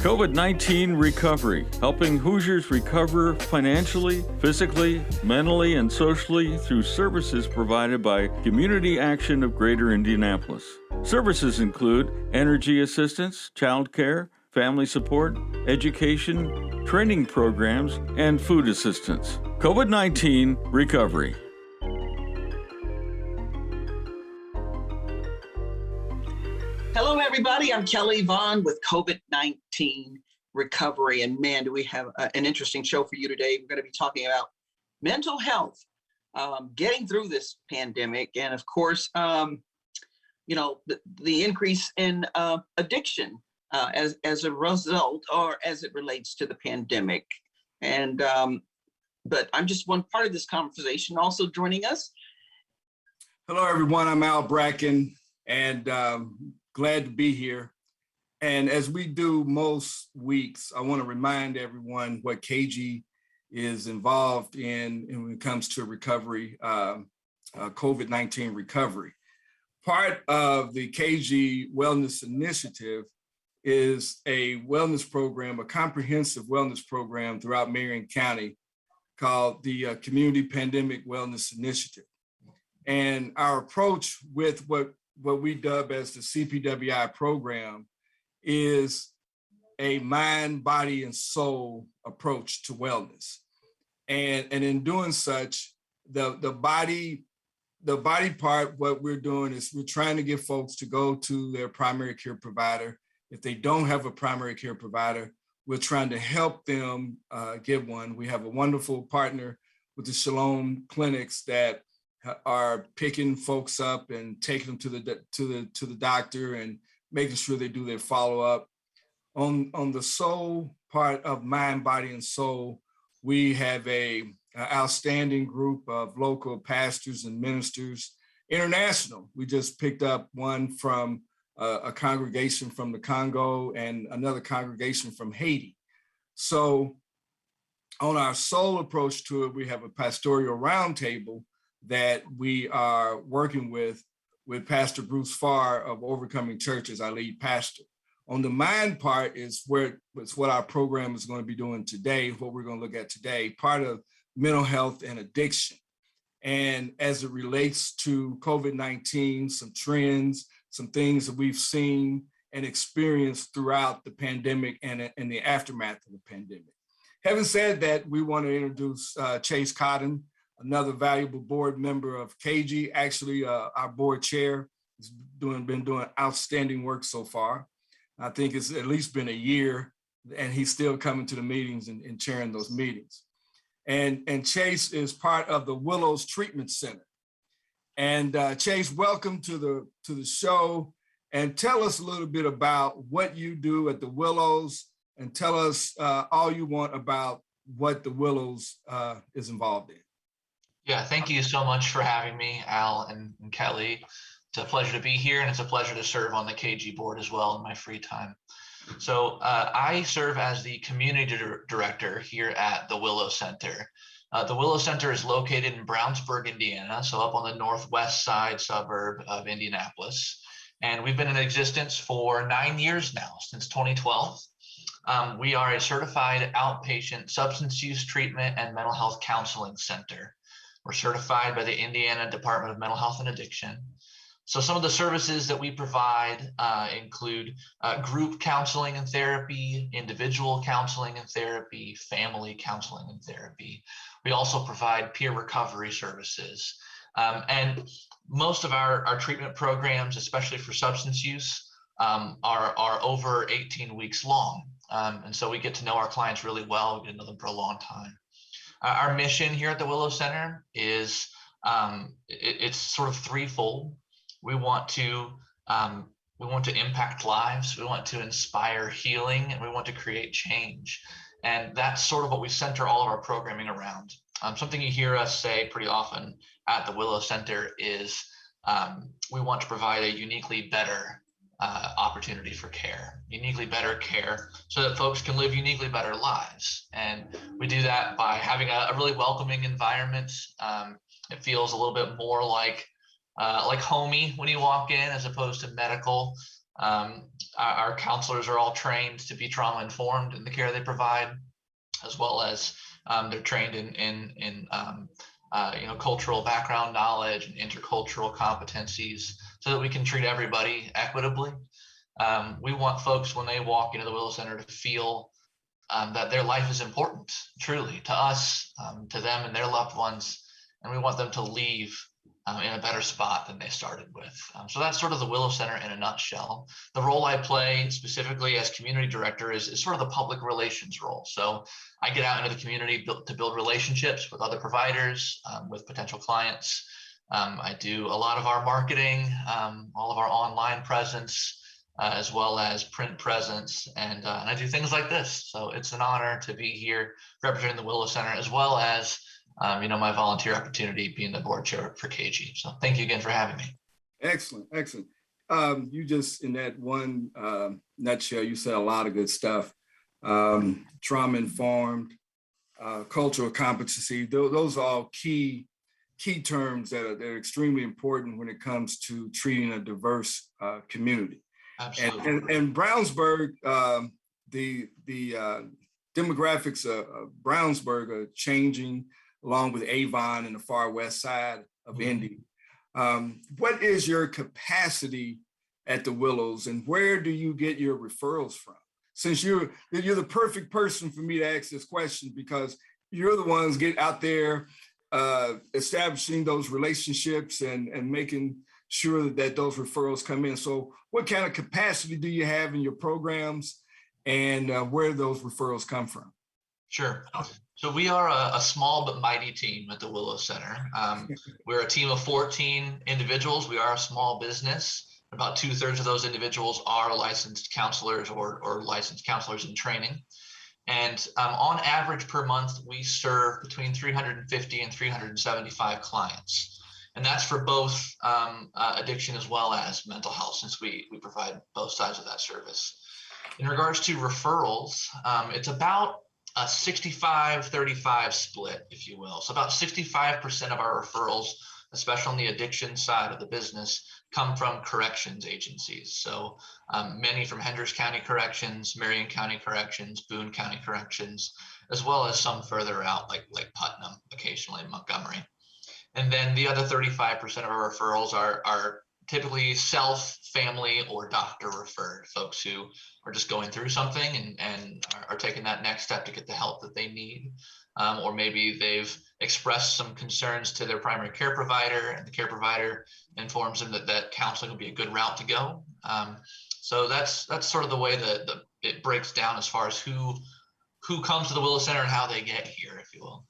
COVID-19 recovery, helping Hoosiers recover financially, physically, mentally, and socially through services provided by Community Action of Greater Indianapolis. Services include energy assistance, child care, family support, education, training programs, and food assistance. COVID-19 recovery. Hello, everybody. I'm Kelly Vaughn with COVID-19 recovery. And man, do we have an interesting show for you today. We're going to be talking about mental health, getting through this pandemic. And of course, the increase in addiction as a result or as it relates to the pandemic. And but I'm just one part of this conversation. Also joining us. Hello, everyone. I'm Al Bracken, and glad to be here. And as we do most weeks, I want to remind everyone what CAGI is involved in when it comes to recovery, COVID-19 recovery. Part of the CAGI Wellness Initiative is a wellness program, a comprehensive wellness program throughout Marion County called the Community Pandemic Wellness Initiative. And our approach with what we dub as the CPWI program is a mind, body, and soul approach to wellness. And in doing such, the body part, what we're doing is we're trying to get folks to go to their primary care provider. If they don't have a primary care provider, we're trying to help them get one. We have a wonderful partner with the Shalom clinics that are picking folks up and taking them to the doctor and making sure they do their follow-up. On the soul part of mind, body, and soul, we have an outstanding group of local pastors and ministers, international. We just picked up one from a congregation from the Congo and another congregation from Haiti. So on our soul approach to it, we have a pastoral roundtable that we are working with Pastor Bruce Farr of Overcoming Church as our lead pastor. On the mind part is what our program is going to be doing today, what we're going to look at today, part of mental health and addiction. And as it relates to COVID-19, some trends, some things that we've seen and experienced throughout the pandemic and the aftermath of the pandemic. Having said that, we want to introduce Chase Cotten, another valuable board member of CAGI, actually our board chair, has been doing outstanding work so far. I think it's at least been a year, and he's still coming to the meetings and chairing those meetings. And Chase is part of the Willows Treatment Center. And Chase, welcome to the show, and tell us a little bit about what you do at the Willows, and tell us all you want about what the Willows is involved in. Yeah, thank you so much for having me, Al and Kelly. It's a pleasure to be here, and it's a pleasure to serve on the CAGI board as well in my free time. So I serve as the community director here at the Willow Center. The Willow Center is located in Brownsburg, Indiana, so up on the northwest side suburb of Indianapolis. And we've been in existence for 9 years now, since 2012. We are a certified outpatient substance use treatment and mental health counseling center. We're certified by the Indiana Department of Mental Health and Addiction. So some of the services that we provide include group counseling and therapy, individual counseling and therapy, family counseling and therapy. We also provide peer recovery services. And most of our treatment programs, especially for substance use, are over 18 weeks long. And so we get to know our clients really well. We get to know them for a long time. Our mission here at the Willow Center is it's sort of threefold. We want to impact lives. We want to inspire healing, and we want to create change. And that's sort of what we center all of our programming around. Something you hear us say pretty often at the Willow Center is we want to provide a uniquely better opportunity for care, uniquely better care, so that folks can live uniquely better lives. And we do that by having a really welcoming environment. It feels a little bit more like homey when you walk in, as opposed to medical. Our counselors are all trained to be trauma informed in the care they provide, as well as they're trained in cultural background knowledge and intercultural competencies, so that we can treat everybody equitably. We want folks, when they walk into the Willow Center, to feel that their life is important, truly, to us, to them and their loved ones, and we want them to leave in a better spot than they started with. So that's sort of the Willow Center in a nutshell. The role I play specifically as community director is sort of the public relations role. So I get out into the community to build relationships with other providers, with potential clients. I do a lot of our marketing, all of our online presence, as well as print presence, and I do things like this. So it's an honor to be here representing the Willow Center, as well as my volunteer opportunity being the board chair for CAGI. So thank you again for having me. Excellent, excellent. You just, in that one nutshell, you said a lot of good stuff. Trauma informed, cultural competency, those are all key terms that are extremely important when it comes to treating a diverse community. Absolutely. And Brownsburg, the demographics of Brownsburg are changing, along with Avon and the far west side of Indy. What is your capacity at the Willows, and where do you get your referrals from? Since you're the perfect person for me to ask this question, because you're the ones get out there establishing those relationships and making sure that those referrals come in. So what kind of capacity do you have in your programs, and where those referrals come from? Sure. So we are a small but mighty team at the Willow Center. We're a team of 14 individuals. We are a small business. About 2/3 of those individuals are licensed counselors or licensed counselors in training. And on average per month, we serve between 350 and 375 clients. And that's for both addiction as well as mental health, since we provide both sides of that service. In regards to referrals, it's about a 65-35 split, if you will. So about 65% of our referrals, especially on the addiction side of the business, come from corrections agencies. So many from Hendricks County Corrections, Marion County Corrections, Boone County Corrections, as well as some further out like Putnam, occasionally Montgomery. And then the other 35% of our referrals are typically self, family, or doctor referred folks who are just going through something and are taking that next step to get the help that they need. Or maybe they've expressed some concerns to their primary care provider, and the care provider informs them that counseling would be a good route to go. So that's sort of the way that it breaks down as far as who comes to the Willow Center and how they get here, if you will.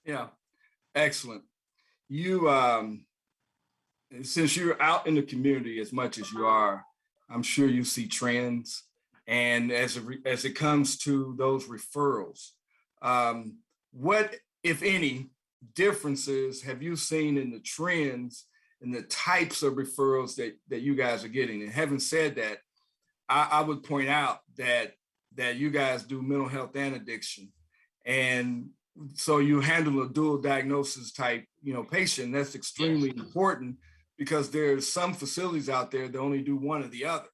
Yeah, excellent. You, since you're out in the community as much as you are, I'm sure you see trends. And as it comes to those referrals, what, if any, differences have you seen in the trends and the types of referrals that you guys are getting? And having said that, I would point out that you guys do mental health and addiction. And so you handle a dual diagnosis type, patient. That's extremely important, because there's some facilities out there that only do one or the other.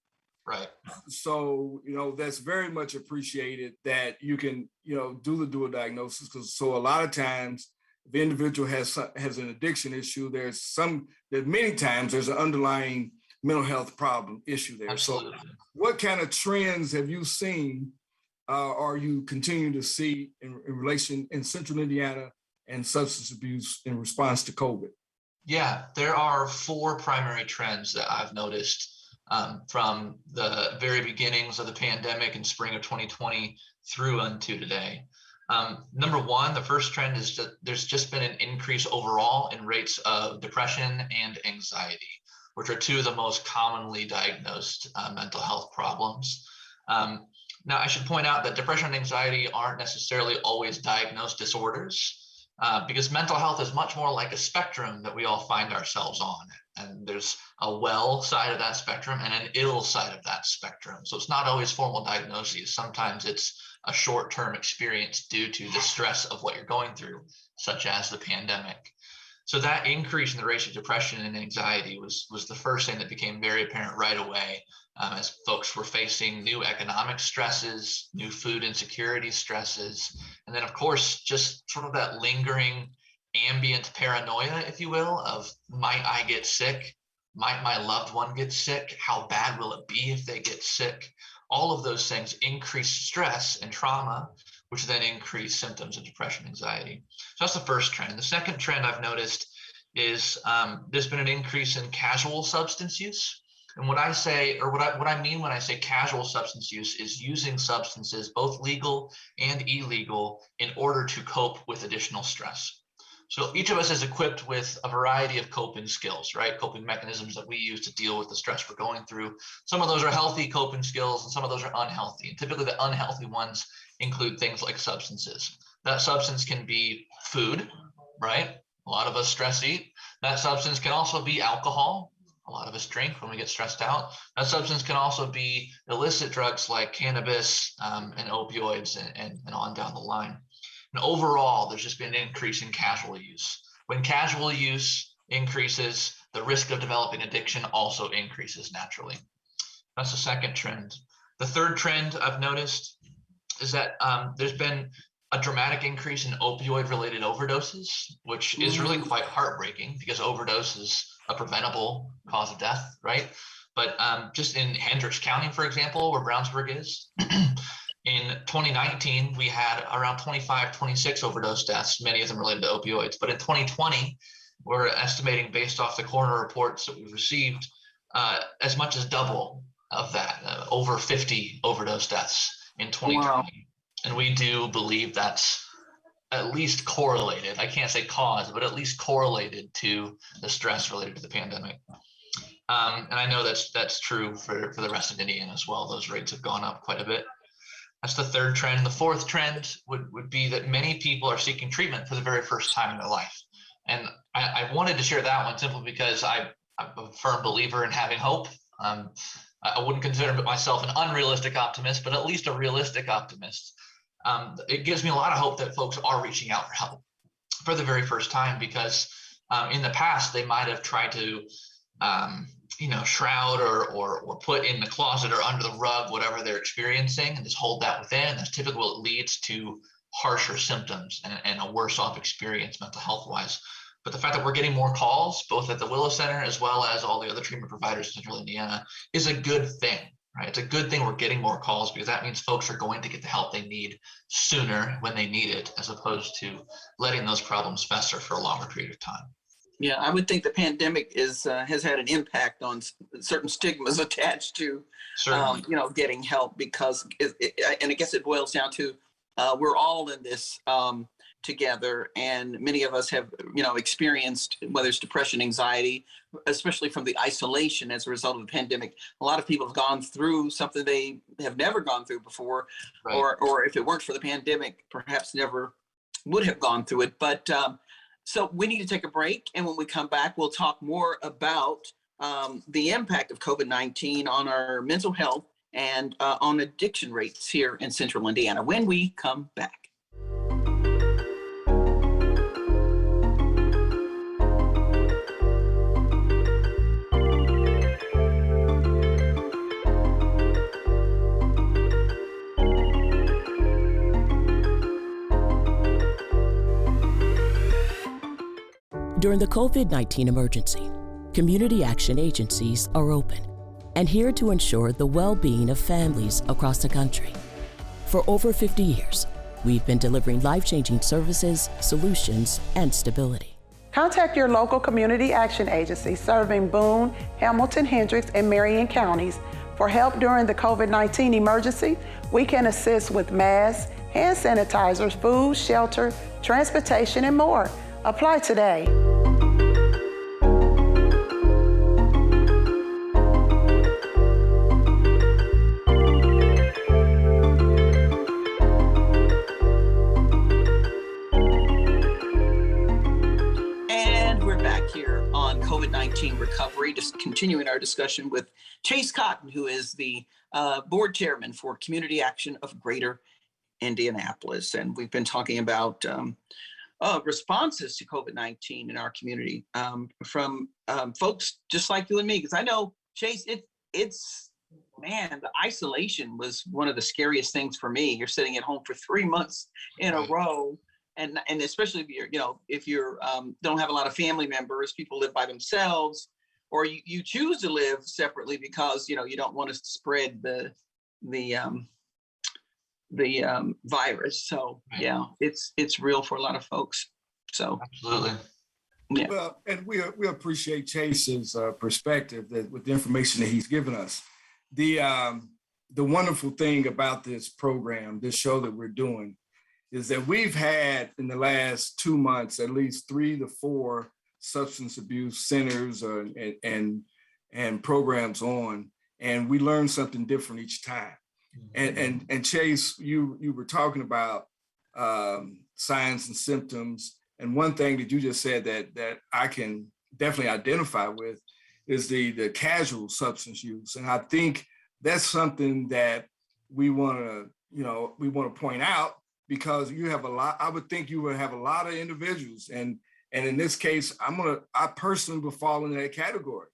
Right. So, that's very much appreciated that you can, do the dual diagnosis, because so a lot of times if the individual has an addiction issue, many times there's an underlying mental health problem issue there. Absolutely. So what kind of trends have you seen or you continue to see in relation in Central Indiana and substance abuse in response to COVID? Yeah, there are 4 primary trends that I've noticed from the very beginnings of the pandemic in spring of 2020 through unto today. Number one, the first trend is that there's just been an increase overall in rates of depression and anxiety, which are 2 of the most commonly diagnosed mental health problems. Now, I should point out that depression and anxiety aren't necessarily always diagnosed disorders, because mental health is much more like a spectrum that we all find ourselves on. And there's a well side of that spectrum and an ill side of that spectrum. So it's not always formal diagnoses. Sometimes it's a short-term experience due to the stress of what you're going through, such as the pandemic. So that increase in the rates of depression and anxiety was the first thing that became very apparent right away, as folks were facing new economic stresses, new food insecurity stresses, and then of course just sort of that lingering ambient paranoia, if you will, of might I get sick? Might my loved one get sick? How bad will it be if they get sick? All of those things increase stress and trauma, which then increase symptoms of depression, anxiety. So that's the first trend. The second trend I've noticed is there's been an increase in casual substance use. And what I say, or what I mean when I say casual substance use, is using substances, both legal and illegal, in order to cope with additional stress. So each of us is equipped with a variety of coping skills, right? Coping mechanisms that we use to deal with the stress we're going through. Some of those are healthy coping skills and some of those are unhealthy. And typically the unhealthy ones include things like substances. That substance can be food, right? A lot of us stress eat. That substance can also be alcohol. A lot of us drink when we get stressed out. That substance can also be illicit drugs like cannabis and opioids and on down the line. And overall, there's just been an increase in casual use. When casual use increases, the risk of developing addiction also increases naturally. That's the second trend. The third trend I've noticed is that there's been a dramatic increase in opioid-related overdoses, which is really quite heartbreaking because overdose is a preventable cause of death, right? But just in Hendricks County, for example, where Brownsburg is, in 2019, we had around 26 overdose deaths, many of them related to opioids. But in 2020, we're estimating, based off the coroner reports that we've received, as much as double of that, over 50 overdose deaths in 2020. Wow. And we do believe that's at least correlated. I can't say cause, but at least correlated to the stress related to the pandemic. And I know that's true for the rest of Indiana as well. Those rates have gone up quite a bit. That's the third trend. The fourth trend would be that many people are seeking treatment for the very first time in their life. And I wanted to share that one simply because I'm a firm believer in having hope. I wouldn't consider myself an unrealistic optimist, but at least a realistic optimist. It gives me a lot of hope that folks are reaching out for help for the very first time, because in the past they might have tried to shroud or put in the closet or under the rug whatever they're experiencing and just hold that within. That's typically what leads to harsher symptoms and a worse off experience mental health wise. But the fact that we're getting more calls, both at the Willow Center as well as all the other treatment providers in Central Indiana, is a good thing, right? It's a good thing we're getting more calls, because that means folks are going to get the help they need sooner when they need it, as opposed to letting those problems fester for a longer period of time. Yeah, I would think the pandemic has had an impact on certain stigmas attached to, getting help, because and I guess it boils down to we're all in this together, and many of us have experienced, whether it's depression, anxiety, especially from the isolation as a result of the pandemic. A lot of people have gone through something they have never gone through before, right. or if it weren't for the pandemic, perhaps never would have gone through it. But so we need to take a break, and when we come back, we'll talk more about the impact of COVID-19 on our mental health and on addiction rates here in Central Indiana when we come back. During the COVID-19 emergency, community action agencies are open and here to ensure the well-being of families across the country. For over 50 years, we've been delivering life-changing services, solutions, and stability. Contact your local community action agency serving Boone, Hamilton, Hendricks, and Marion counties for help during the COVID-19 emergency. We can assist with masks, hand sanitizers, food, shelter, transportation, and more. Apply today. And we're back here on COVID-19 recovery, just continuing our discussion with Chase Cotten, who is the board chairman for Community Action of Greater Indianapolis. And we've been talking about responses to COVID-19 in our community from folks just like you and me. Because I know, Chase, it's man, the isolation was one of the scariest things for me. You're sitting at home for 3 months in a row. And especially if you're don't have a lot of family members, people live by themselves, or you choose to live separately because you don't want to spread the virus. So yeah, it's real for a lot of folks. So Absolutely. yeah. Well, and we appreciate Chase's perspective with the information that he's given us. The wonderful thing about this program, this show that we're doing, is that we've had in the last 2 months at least 3 to 4 substance abuse centers and programs on, and we learn something different each time. And Chase, you were talking about signs and symptoms, and one thing that you just said that I can definitely identify with is the casual substance use, and I think that's something that we want to point out. Because you have a lot, I would think you would have a lot of individuals, and in this case, I personally would fall in that category,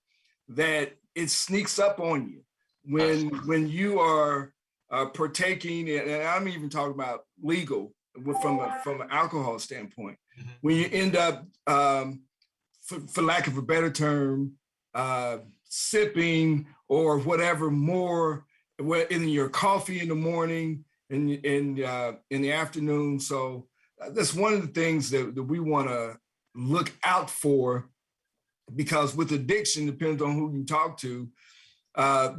that it sneaks up on you when you are partaking, and I'm even talking about legal from an alcohol standpoint. When you end up, for lack of a better term, sipping or whatever more in your coffee in the morning. In the afternoon. So that's one of the things that we want to look out for, because with addiction, depends on who you talk to.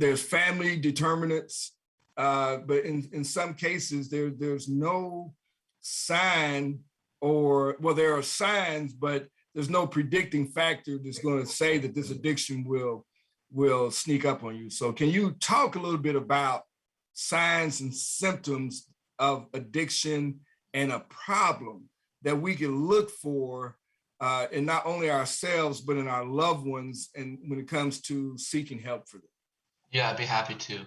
There's family determinants, but in some cases there's no sign, there are signs, but there's no predicting factor that's going to say that this addiction will sneak up on you. So can you talk a little bit about signs and symptoms of addiction and a problem that we can look for in not only ourselves, but in our loved ones, and when it comes to seeking help for them? Yeah, I'd be happy to.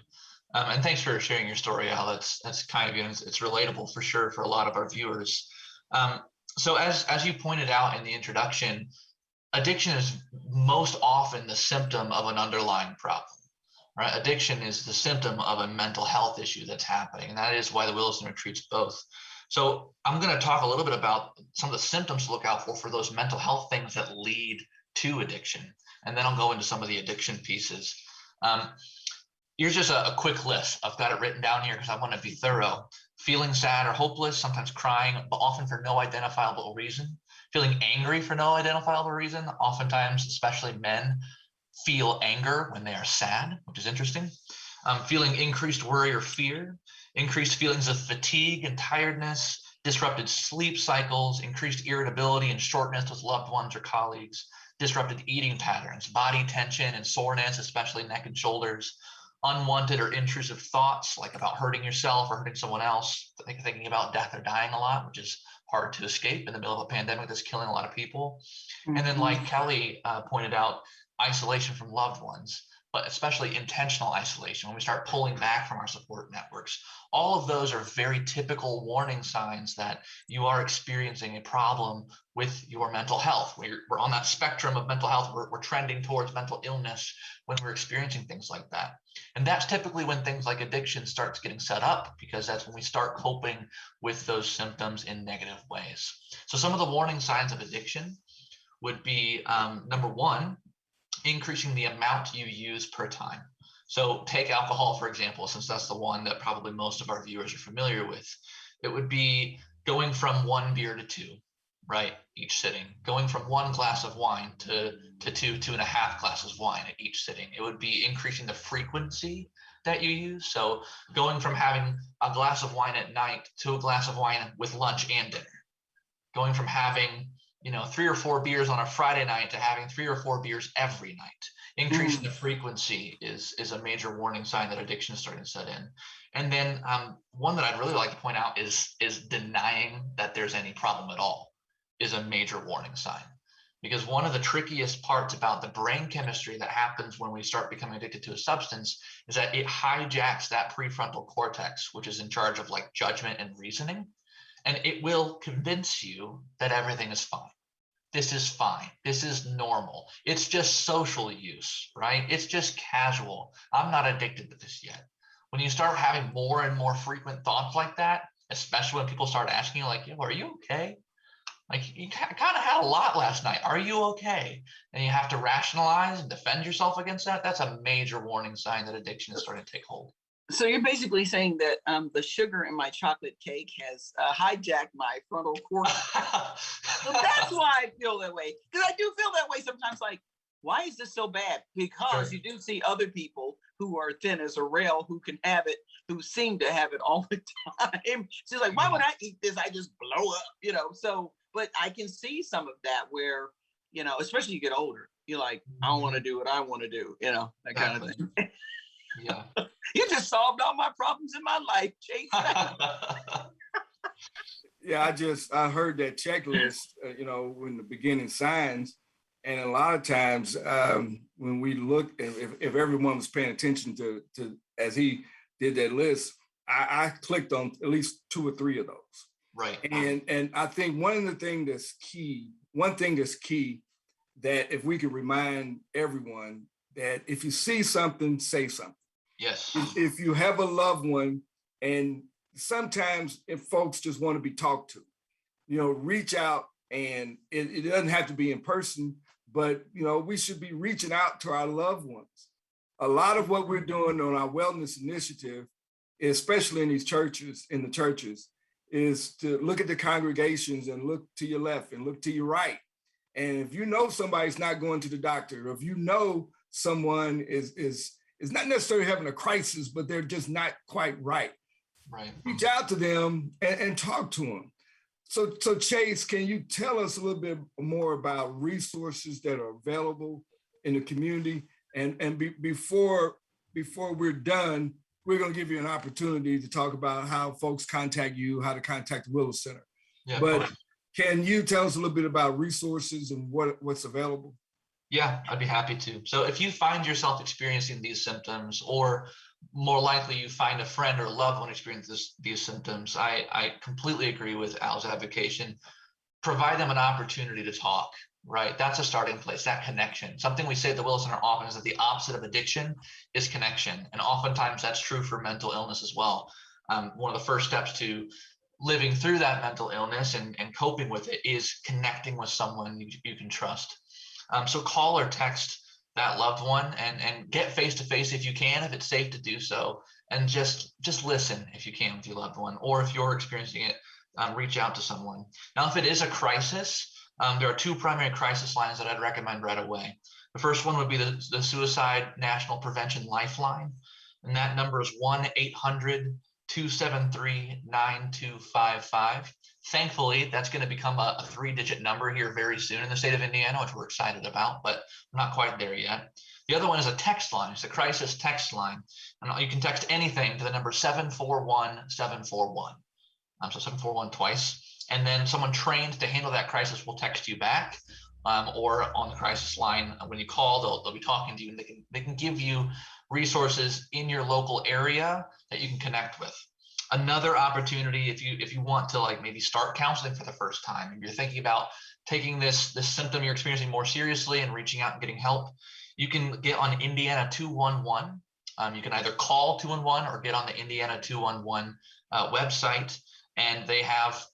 And thanks for sharing your story, Al. That's kind of you, and it's relatable for sure for a lot of our viewers. So as you pointed out in the introduction, addiction is most often the symptom of an underlying problem. Right? Addiction is the symptom of a mental health issue that's happening, and that is why the Willis Center treats both. So I'm going to talk a little bit about some of the symptoms to look out for those mental health things that lead to addiction, and then I'll go into some of the addiction pieces. Here's just a quick list. I've got it written down here because I want to be thorough. Feeling sad or hopeless, sometimes crying, but often for no identifiable reason. Feeling angry for no identifiable reason. Oftentimes, especially men, feel anger when they are sad, which is interesting. Feeling increased worry or fear, increased feelings of fatigue and tiredness, disrupted sleep cycles, increased irritability and shortness with loved ones or colleagues, disrupted eating patterns, body tension and soreness, especially neck and shoulders, unwanted or intrusive thoughts like about hurting yourself or hurting someone else, thinking about death or dying a lot, which is hard to escape in the middle of a pandemic that's killing a lot of people. And then like Kelly pointed out, isolation from loved ones, but especially intentional isolation, when we start pulling back from our support networks. All of those are very typical warning signs that you are experiencing a problem with your mental health. We're on that spectrum of mental health. We're trending towards mental illness when we're experiencing things like that. And that's typically when things like addiction starts getting set up, because that's when we start coping with those symptoms in negative ways. So some of the warning signs of addiction would be, number one, increasing the amount you use per time. So take alcohol, for example, since that's the one that probably most of our viewers are familiar with. It would be going from 1 beer to 2, right, each sitting. Going from 1 glass of wine to 2.5 glasses of wine at each sitting. It would be increasing the frequency that you use. So going from having a glass of wine at night to a glass of wine with lunch and dinner. Going from having 3 or 4 beers on a Friday night to having 3 or 4 beers every night. Increasing the frequency is a major warning sign that addiction is starting to set in. And then one that I'd really like to point out is denying that there's any problem at all is a major warning sign. Because one of the trickiest parts about the brain chemistry that happens when we start becoming addicted to a substance is that it hijacks that prefrontal cortex, which is in charge of like judgment and reasoning. and it will convince you that everything is fine. This is fine. This is normal. It's just social use, right? It's just casual. I'm not addicted to this yet. When you start having more and more frequent thoughts like that, especially when people start asking you like, yo, are you okay? Like, you kind of had a lot last night. Are you okay? And you have to rationalize and defend yourself against that. That's a major warning sign that addiction is starting to take hold. So you're basically saying that the sugar in my chocolate cake has hijacked my frontal cortex. So that's why I feel that way. Because I do feel that way sometimes, like, why is this so bad? Because you do see other people who are thin as a rail who can have it, who seem to have it all the time. She's like, why would I eat this? I just blow up, So, but I can see some of that where, especially you get older, you're like, I don't want to do what I want to do, that kind of thing. Yeah. You just solved all my problems in my life, Chase. Yeah, I heard that checklist, in the beginning signs. And a lot of times when we look, if everyone was paying attention to as he did that list, I clicked on at least 2 or 3 of those. Right. And I think one thing that's key, that if we could remind everyone that if you see something, say something. Yes. If you have a loved one, and sometimes if folks just want to be talked to, reach out, and it doesn't have to be in person, but we should be reaching out to our loved ones. A lot of what we're doing on our wellness initiative, especially in the churches, is to look at the congregations and look to your left and look to your right. And if somebody's not going to the doctor, or if someone is not necessarily having a crisis, but they're just not quite right. Right. Reach out to them and talk to them. So Chase, can you tell us a little bit more about resources that are available in the community? And before we're done, we're going to give you an opportunity to talk about how folks contact you, how to contact the Willow Center. Yeah, but can you tell us a little bit about resources and what's available? Yeah, I'd be happy to. So if you find yourself experiencing these symptoms, or more likely you find a friend or loved one experiencing these symptoms, I completely agree with Al's advocation. Provide them an opportunity to talk, right? That's a starting place, that connection. Something we say at the Willow Center often is that the opposite of addiction is connection. And oftentimes that's true for mental illness as well. One of the first steps to living through that mental illness and coping with it is connecting with someone you can trust. So call or text that loved one and get face-to-face if you can, if it's safe to do so, and just listen if you can with your loved one, or if you're experiencing it, reach out to someone. Now, if it is a crisis, there are 2 primary crisis lines that I'd recommend right away. The first one would be the Suicide National Prevention Lifeline, and that number is 1-800-273-9255. Thankfully, that's going to become a 3-digit number here very soon in the state of Indiana, which we're excited about, but we're not quite there yet. The other one is a text line. It's a crisis text line. And you can text anything to the number 741-741. So 741 twice. And then someone trained to handle that crisis will text you back, or on the crisis line, when you call, they'll be talking to you, and they can give you resources in your local area that you can connect with. Another opportunity, if you want to maybe start counseling for the first time, and you're thinking about taking this symptom you're experiencing more seriously and reaching out and getting help, you can get on Indiana 211. You can either call 211 or get on the Indiana 211 website, and they have,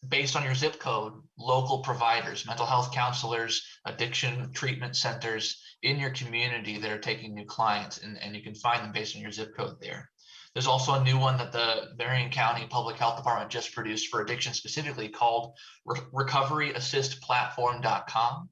based on your zip code, local providers, mental health counselors, addiction treatment centers in your community that are taking new clients, and you can find them based on your zip code there. There's also a new one that the Marion County Public Health Department just produced for addiction specifically, called recoveryassistplatform.com.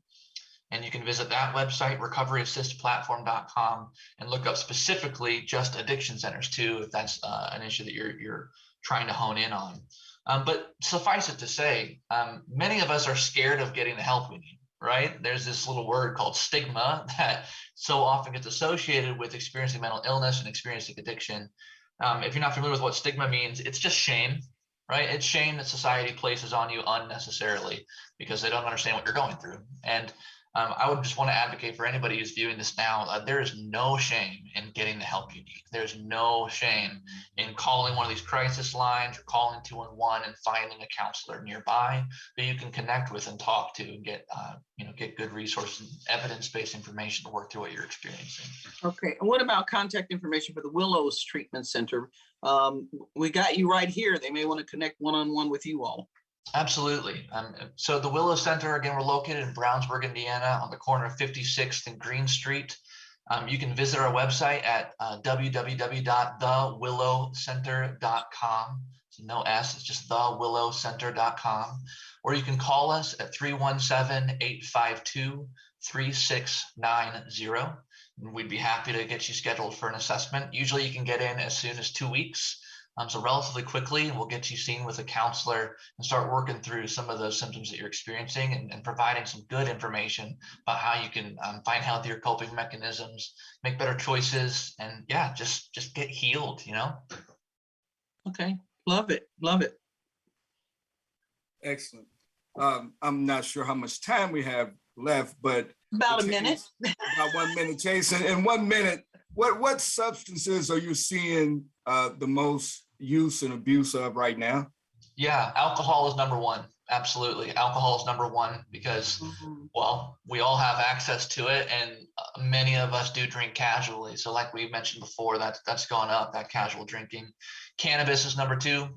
And you can visit that website, recoveryassistplatform.com, and look up specifically just addiction centers too, if that's an issue that you're trying to hone in on. But suffice it to say, many of us are scared of getting the help we need, right? There's this little word called stigma that so often gets associated with experiencing mental illness and experiencing addiction. If you're not familiar with what stigma means, it's just shame, right? It's shame that society places on you unnecessarily because they don't understand what you're going through. And I would just want to advocate for anybody who's viewing this now. There is no shame in getting the help you need. There's no shame in calling one of these crisis lines or calling 211 and finding a counselor nearby that you can connect with and talk to and get good resources and evidence-based information to work through what you're experiencing. Okay. And what about contact information for the Willows Treatment Center? We got you right here. They may want to connect one-on-one with you all. Absolutely. So the Willow Center, again, we're located in Brownsburg, Indiana, on the corner of 56th and Green Street. You can visit our website at www.thewillowcenter.com. So no S, it's just thewillowcenter.com. Or you can call us at 317-852-3690. And we'd be happy to get you scheduled for an assessment. Usually you can get in as soon as 2 weeks. So relatively quickly, we'll get you seen with a counselor and start working through some of those symptoms that you're experiencing and providing some good information about how you can find healthier coping mechanisms, make better choices, and yeah, just get healed, Okay, love it, love it. Excellent. I'm not sure how much time we have left, but About a minute. About 1 minute, Jason. In 1 minute, what substances are you seeing the most use and abuse of right now? Yeah, alcohol is number one. Absolutely. Alcohol is number one because, well, we all have access to it, and many of us do drink casually. So like we mentioned before, that's gone up, that casual drinking. Cannabis is number two.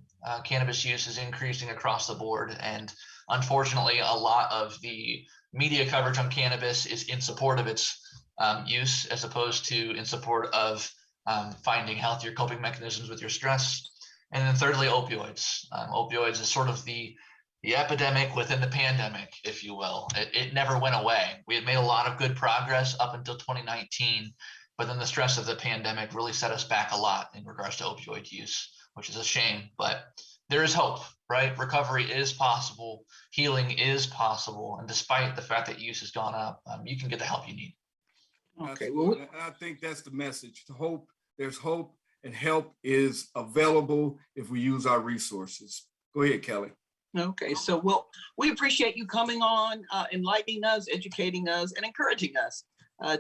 Cannabis use is increasing across the board. And unfortunately, a lot of the media coverage on cannabis is in support of its use as opposed to in support of finding healthier coping mechanisms with your stress. And then thirdly, opioids. Opioids is sort of the epidemic within the pandemic, if you will. It never went away. We had made a lot of good progress up until 2019, but then the stress of the pandemic really set us back a lot in regards to opioid use, which is a shame, but there is hope, right? Recovery is possible. Healing is possible. And despite the fact that use has gone up, you can get the help you need. Okay, well, I think that's the message. Hope, there's hope, and help is available if we use our resources. Go ahead, Kelly. okay. So, we appreciate you coming on, enlightening us, educating us, and encouraging us.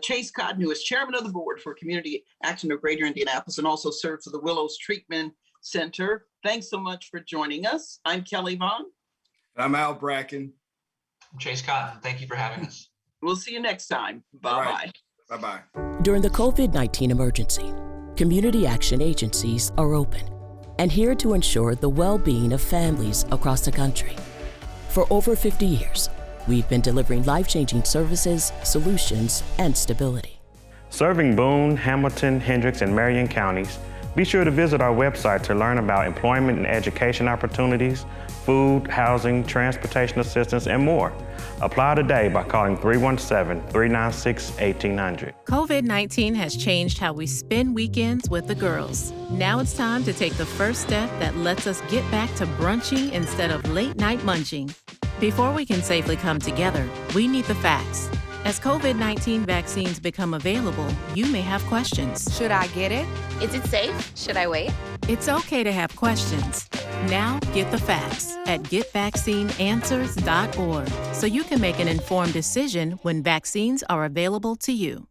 Chase Cotten, who is chairman of the board for Community Action of Greater Indianapolis and also serves for the Willows Treatment Center. Thanks so much for joining us. I'm Kelly Vaughn. I'm Al Bracken. I'm Chase Cotten. Thank you for having us. We'll see you next time. Bye-bye. Bye-bye. During the COVID-19 emergency, community action agencies are open and here to ensure the well-being of families across the country. For over 50 years, we've been delivering life-changing services, solutions, and stability. Serving Boone, Hamilton, Hendricks, and Marion counties, be sure to visit our website to learn about employment and education opportunities, food, housing, transportation assistance, and more. Apply today by calling 317-396-1800. COVID-19 has changed how we spend weekends with the girls. Now it's time to take the first step that lets us get back to brunching instead of late-night munching. Before we can safely come together, we need the facts. As COVID-19 vaccines become available, you may have questions. Should I get it? Is it safe? Should I wait? It's okay to have questions. Now get the facts at getvaccineanswers.org so you can make an informed decision when vaccines are available to you.